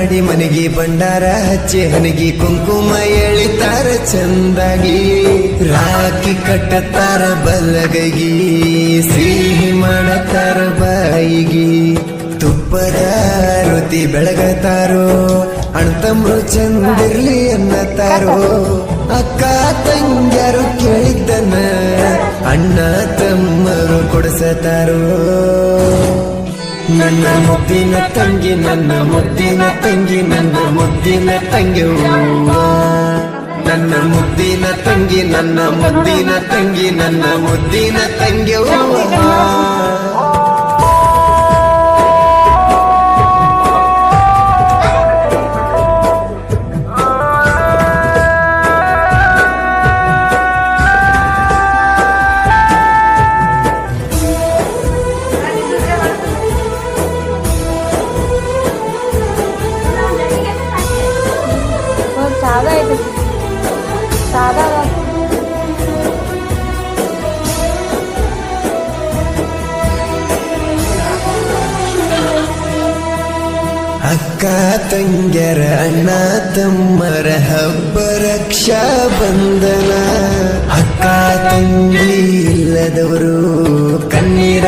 ಮಾಡಿ ಮನೆಗೆ ಬಂಡಾರ ಹಚ್ಚಿ ಹನಿಗಿ ಕುಂಕುಮ ಎಳಿತಾರ ಚಂದಾಗಿ ರಾಖಿ ಕಟ್ಟತಾರ ಬಲ್ಲಗೈಗಿ ಸಿಹಿ ಮಾಡತಾರ ಬಾಯಿಗಿ ತುಪ್ಪದ ರುತಿ ಬೆಳಗತಾರೋ ಅಣ್ತಮ್ರು ಚಂದಿರ್ಲಿ ಅನ್ನತಾರೋ ಅಕ್ಕ ತಂಗ್ಯಾರು ಕೇಳಿದ್ದನ ಅಣ್ಣ ತಮ್ಮರು ಕೊಡಿಸತಾರೋ ನನ್ನ ಮುದ್ದಿನ ತಂಗಿ ನನ್ನ ಮುದ್ದಿನ ತಂಗಿ ನನ್ನ ಮುದ್ದಿನ ತಂಗಿ ನನ್ನ ಮುದ್ದಿನ ತಂಗಿ ನನ್ನ ಮುದ್ದಿನ ತಂಗಿ ನನ್ನ ಮುದ್ದಿನ ತಂಗಿ ಅಕ್ಕ ತಂಗ್ಯರ ಅಣ್ಣ ತಮ್ಮರ ಹಬ್ಬ ರಕ್ಷಾ ಬಂಧನ ಅಕ್ಕ ತಂಗಿ ಇಲ್ಲದವರು ಕಣ್ಣೀರ